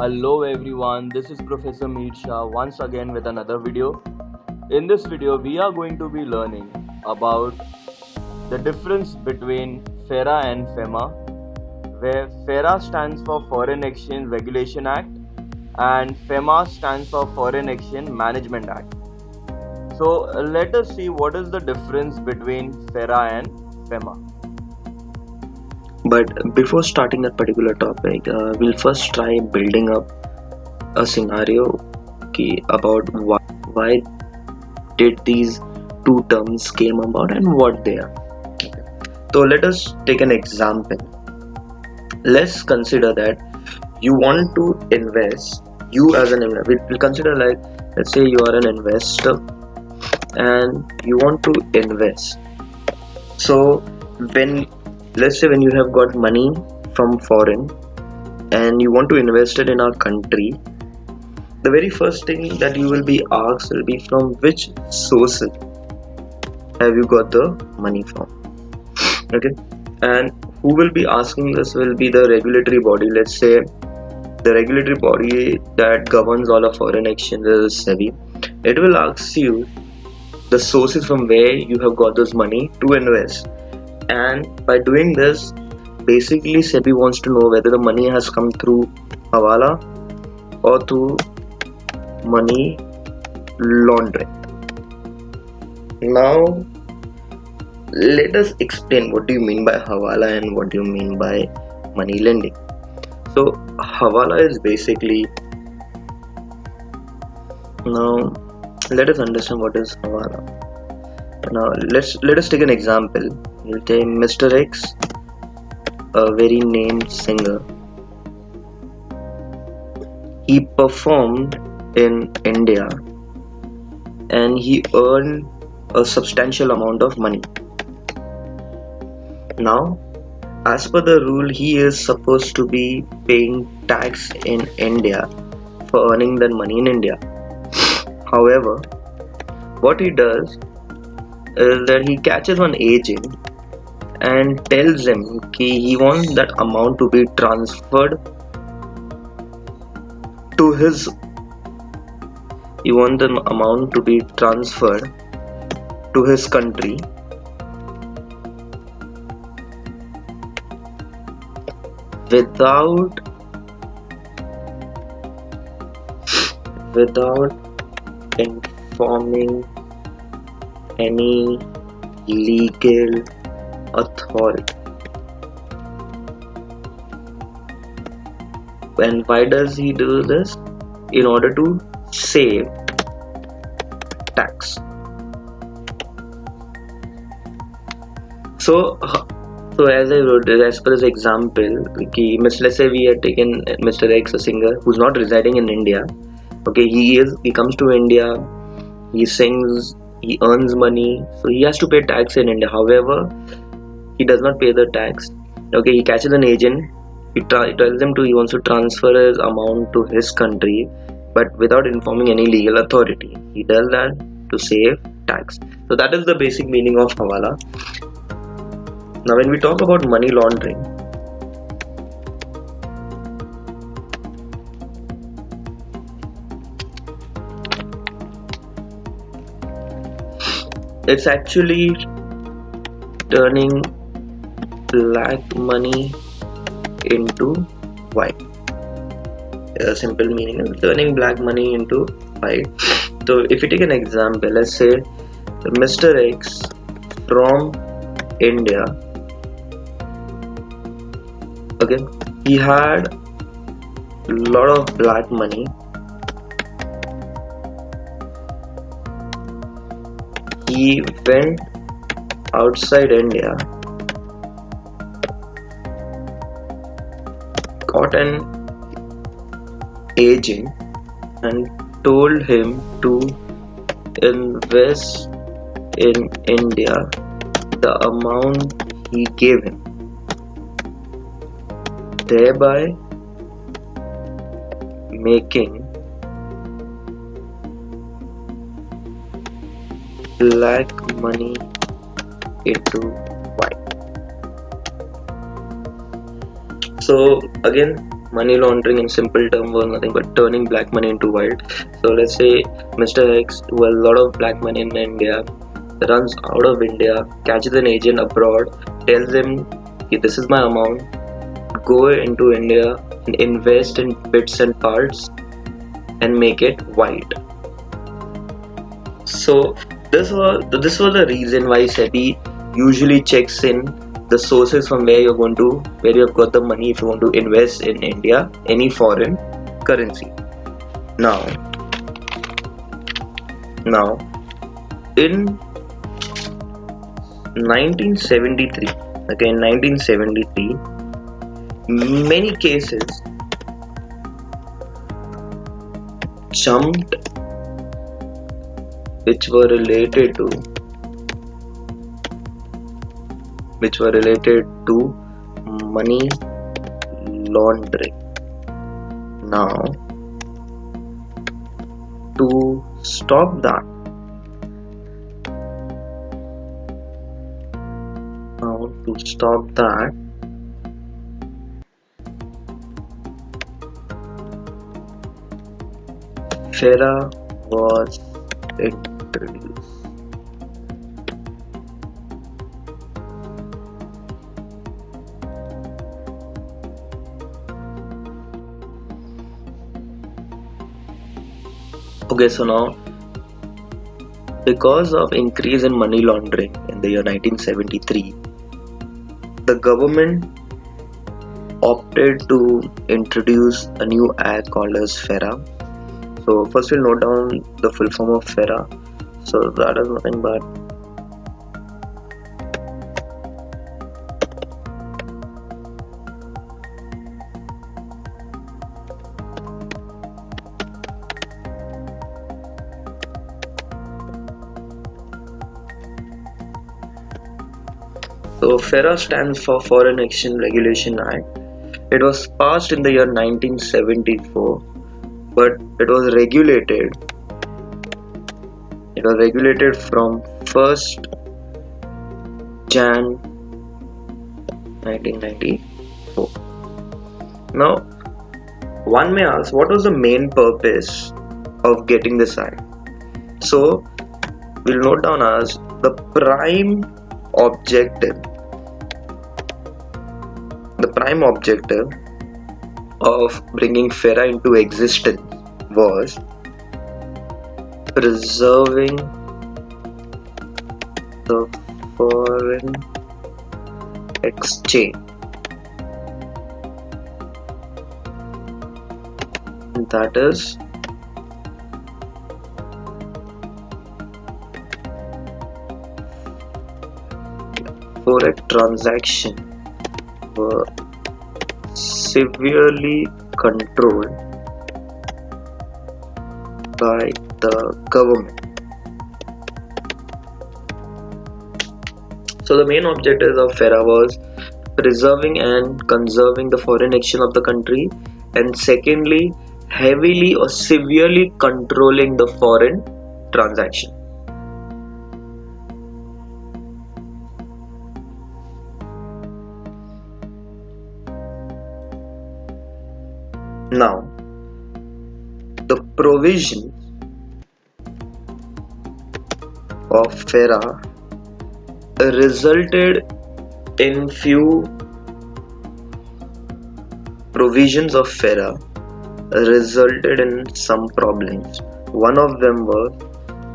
Hello everyone, this is Professor Mihir Shah once again with another video. In this video, we are going to be learning about the difference between FERA and FEMA, where FERA stands for Foreign Exchange Regulation Act and FEMA stands for Foreign Exchange Management Act. So let us see what is the difference between FERA and FEMA. But before starting that particular topic, we'll first try building up a scenario about why did these two terms came about and what they are. So let us take an example. Let's consider that you want to invest. You as an investor, we'll consider like, let's say you are an investor and you want to invest. So let's say when you have got money from foreign and you want to invest it in our country, the very first thing that you will be asked will be from which sources have you got the money from. Okay, and who will be asking this will be the regulatory body. Let's say the regulatory body that governs all of foreign exchanges is SEBI. It will ask you the sources from where you have got this money to invest. And by doing this, basically SEBI wants to know whether the money has come through hawala or through money laundering. Now, let us explain what do you mean by hawala and what do you mean by money lending. So, hawala is basically, now let us understand what is hawala. Now, let us take an example. We'll take Mr. X, a very named singer. He performed in India and he earned a substantial amount of money. Now, as per the rule, he is supposed to be paying tax in India for earning that money in India. However, what he does is that he catches one agent and tells him he wants that amount to be transferred to his country without informing any legal authority. And why does he do this? In order to save tax. So as I wrote, as per this example, let's say we had taken Mr. X, a singer who's not residing in India. Okay, he comes to India, he sings, he earns money, so he has to pay tax in India. However, he does not pay the tax. Okay, he catches an agent, he tells him he wants to transfer his amount to his country, but without informing any legal authority. He does that to save tax. So that is the basic meaning of hawala. Now when we talk about money laundering, it's actually turning black money into white. A simple meaning is turning black money into white. So if you take an example, let's say Mr. X from India, okay, he had a lot of black money. He went outside India, got an agent and told him to invest in India the amount he gave him, thereby making black money into white. So again, money laundering in simple term was nothing but turning black money into white. So let's say Mr. X, who has a lot of black money in India, runs out of India, catches an agent abroad, tells him, "Okay, this is my amount, go into India and invest in bits and parts and make it white." So this was the reason why SEBI usually checks in the sources from where you have got the money if you want to invest in India, any foreign currency. Now in 1973, okay, in 1973, many cases jumped which were related to money laundering. Now, to stop that, FERA was introduced. Okay, so now, because of increase in money laundering in the year 1973, the government opted to introduce a new act called as FERA. So first we'll note down the full form of FERA. So that is nothing but FERA stands for Foreign Exchange Regulation Act. It was passed in the year 1974, but it was regulated from 1st Jan 1994. Now, one may ask, what was the main purpose of getting this act? So, we'll note down as the prime objective of bringing FERA into existence was preserving the foreign exchange. That is, forex transactions were severely controlled by the government. So the main objective of FERA was preserving and conserving the foreign exchange of the country, and secondly, heavily or severely controlling the foreign transaction. Now, the provisions of FERA resulted in some problems. One of them was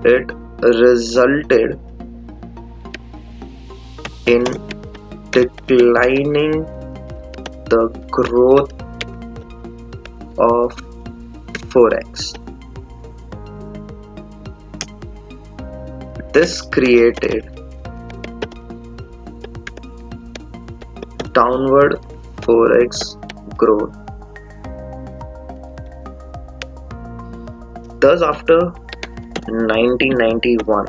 it resulted in declining the growth of forex. This created downward forex growth. Thus, after 1991,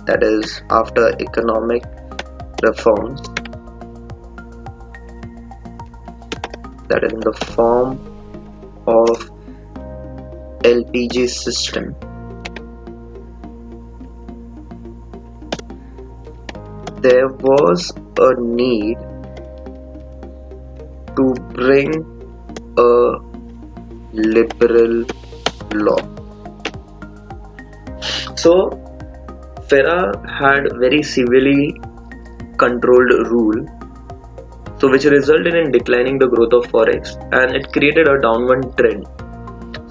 that is, after economic reforms, that is in the form of LPG system, there was a need to bring a liberal law. So FERA had very severely controlled rule, so which resulted in declining the growth of forex, and it created a downward trend.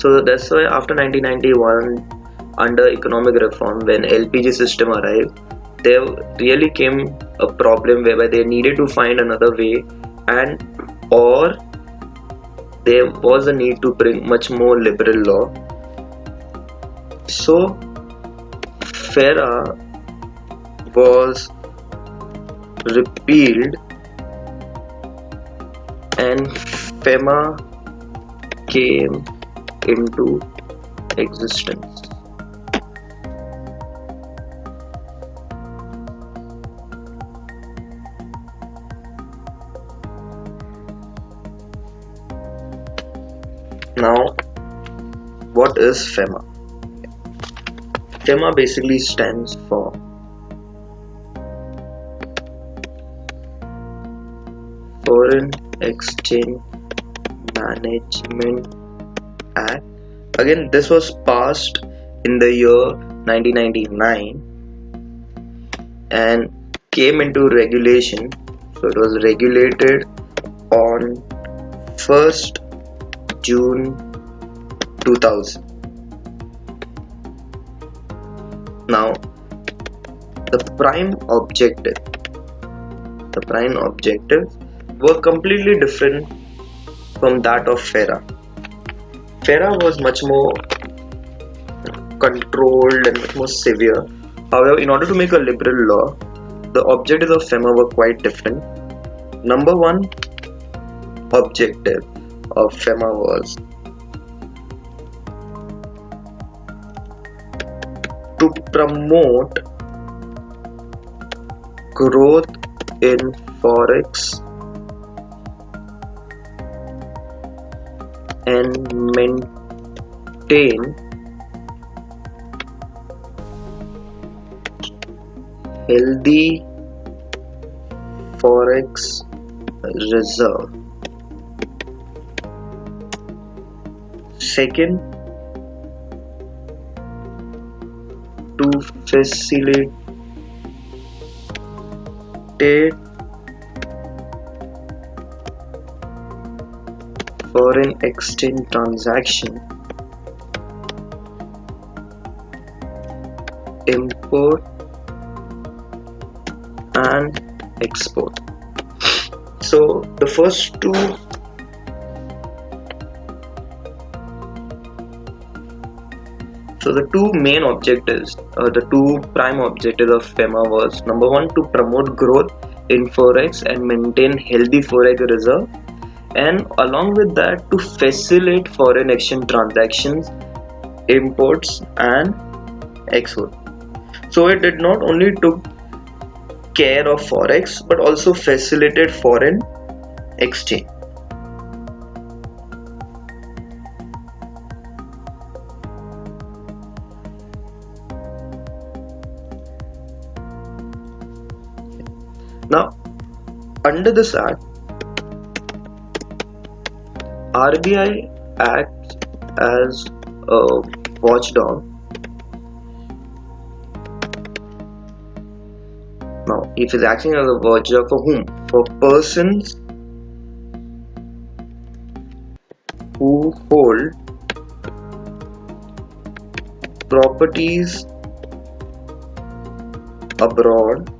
So that's why after 1991, under economic reform, when LPG system arrived, there really came a problem whereby they needed to find another way, and or there was a need to bring much more liberal law. So FERA was repealed and FEMA came into existence. Now, what is FEMA? FEMA basically stands for Foreign Exchange Management Act. Again, this was passed in the year 1999 and came into regulation. So it was regulated on 1st June 2000. Now, the prime objectives were completely different from that of FERA. FERA was much more controlled and much more severe. However, in order to make a liberal law, the objectives of FEMA were quite different. Number one objective of FEMA was to promote growth in forex and maintain healthy forex reserve. Second, to facilitate foreign exchange transaction, import and export. So the first two the two main objectives, the two prime objectives of FEMA was number one, to promote growth in forex and maintain healthy forex reserve, and along with that to facilitate foreign exchange transactions, imports and export. So it did not only took care of forex but also facilitated foreign exchange. Now, under this act, RBI acts as a watchdog. Now, if it's acting as a watchdog for whom? For persons who hold properties abroad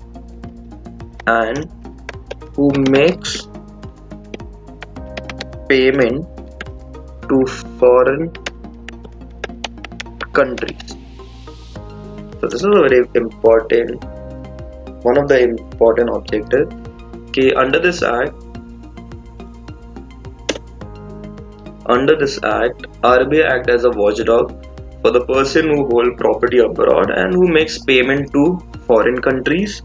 and who makes payment to foreign countries. So this is a very important, one of the important objectives. Okay, under this act, RBI act as a watchdog for the person who hold property abroad and who makes payment to foreign countries.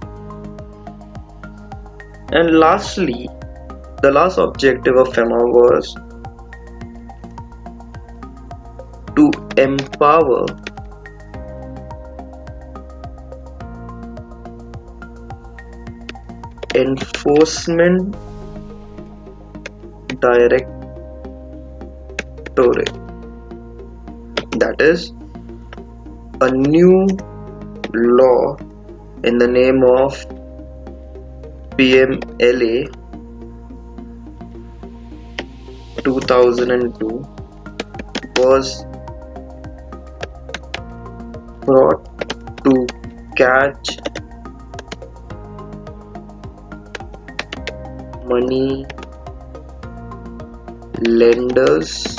And lastly, the last objective of FEMA was to empower enforcement Directorate. That is a new law in the name of PMLA 2002 was brought to catch money lenders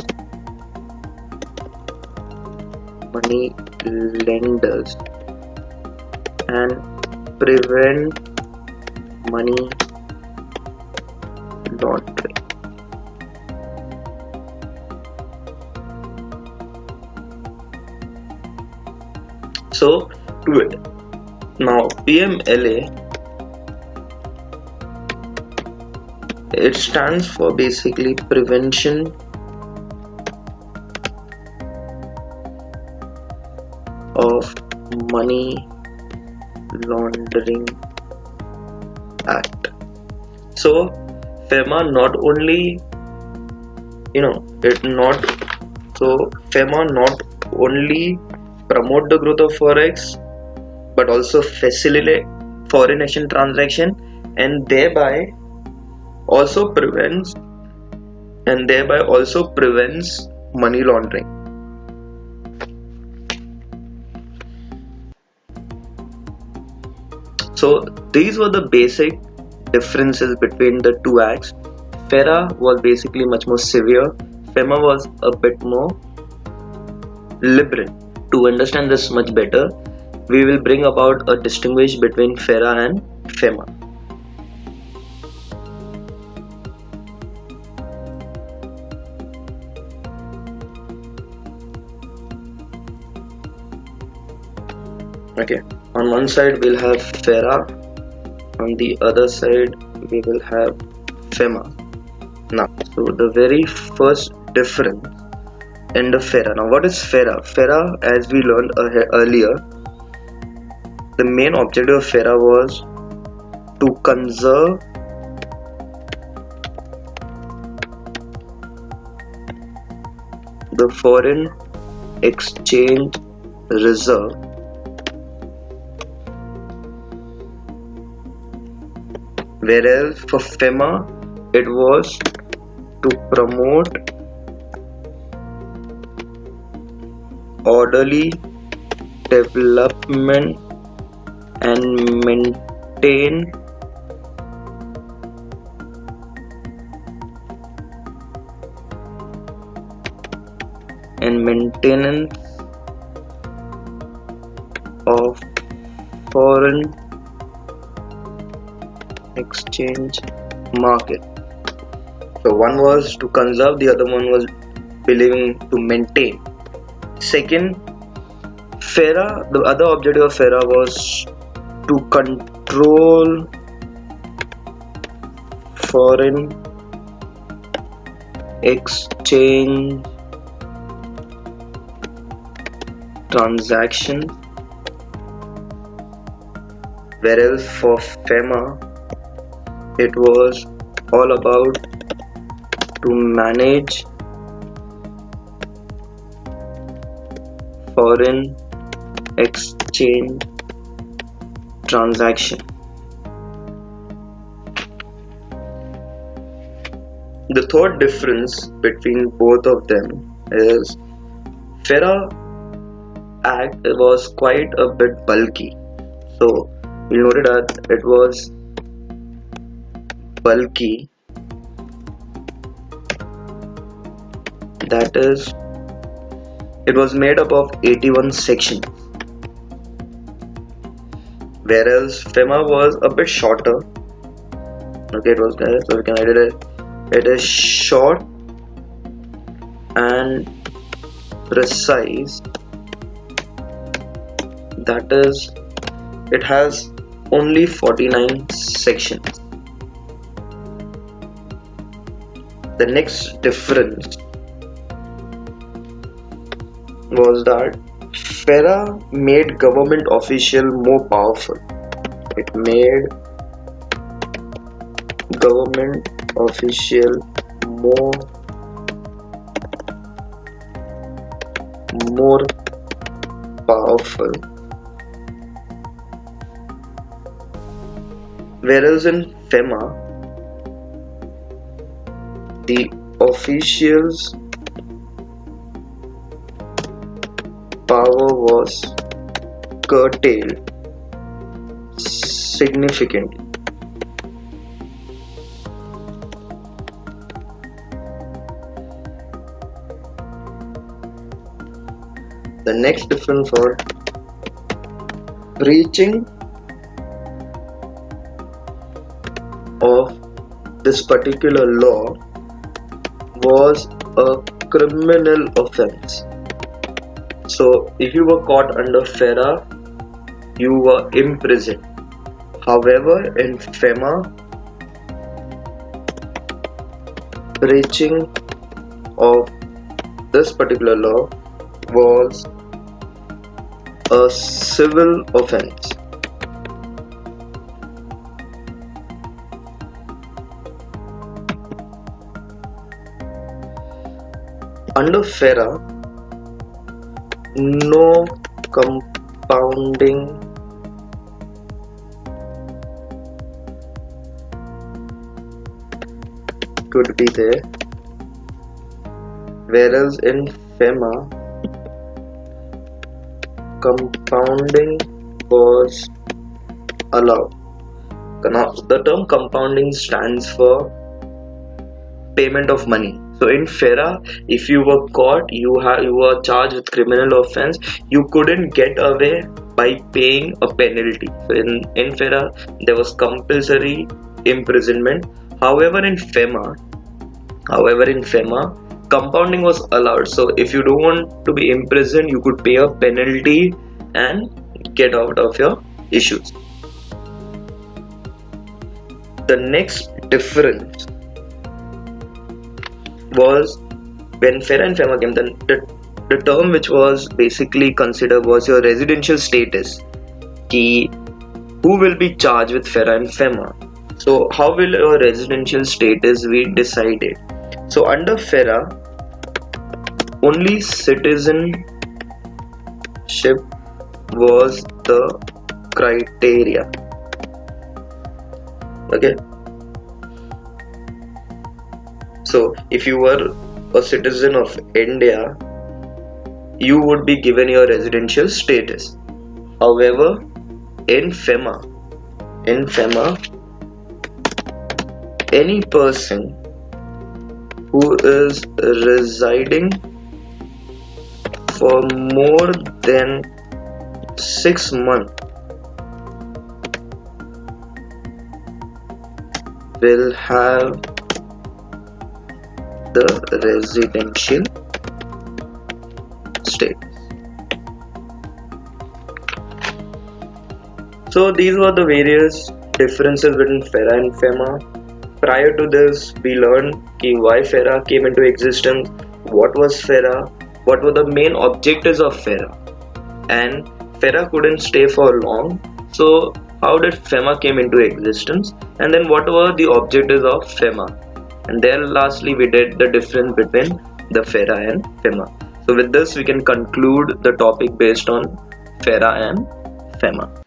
and prevent money laundering. So now PMLA, it stands for basically Prevention of Money Laundering Act. So FEMA not only FEMA not only promote the growth of forex but also facilitate foreign exchange transaction and thereby also prevents money laundering. So these were the basic differences between the two acts. FERA was basically much more severe, FEMA was a bit more liberal. To understand this much better, we will bring about a distinguish between FERA and FEMA. Okay, on one side we'll have FERA, on the other side we will have FEMA. Now, so the very first difference in the FERA. Now, what is FERA? FERA, as we learned earlier, the main objective of FERA was to conserve the foreign exchange reserve whereas for FEMA it was to promote orderly development and maintain maintenance of foreign exchange market. So one was to conserve, the other one was believing to maintain. Second, FERA, the other objective of FERA was to control foreign exchange transactions, whereas for FEMA it was all about to manage foreign exchange transaction. The third difference between both of them is FERA Act was quite a bit bulky. So you noted that it was bulky, that is, it was made up of 81 sections, whereas FEMA was a bit shorter. Okay, it was there, so we can edit it. It is short and precise, that is, it has only 49 sections. The next difference was that FERA made government official more powerful. It made government official more powerful. Whereas in FEMA, the officials' power was curtailed significantly. The next difference for breaching of this particular law was a criminal offense. So if you were caught under FERA, you were imprisoned. However, in FEMA, breaching of this particular law was a civil offense. Under FERA, no compounding could be there, whereas in FEMA, compounding was allowed. Now, the term compounding stands for payment of money. So in FERA, if you were caught, you were charged with criminal offense, you couldn't get away by paying a penalty. So in FERA, there was compulsory imprisonment. However, in FEMA, compounding was allowed. So if you don't want to be imprisoned, you could pay a penalty and get out of your issues. The next difference was when FERA and FEMA came, the term which was basically considered was your residential status. Who will be charged with FERA and FEMA? So how will your residential status be decided? So under FERA, only citizenship was the criteria. Okay. So if you were a citizen of India, you would be given your residential status. However, in FEMA, any person who is residing for more than 6 months will have the residential status. So these were the various differences between FERA and FEMA. Prior to this, we learned why FERA came into existence, what was FERA, what were the main objectives of FERA, and FERA couldn't stay for long. So how did FEMA came into existence, and then what were the objectives of FEMA, and then lastly we did the difference between the FERA and FEMA. So with this we can conclude the topic based on FERA and FEMA.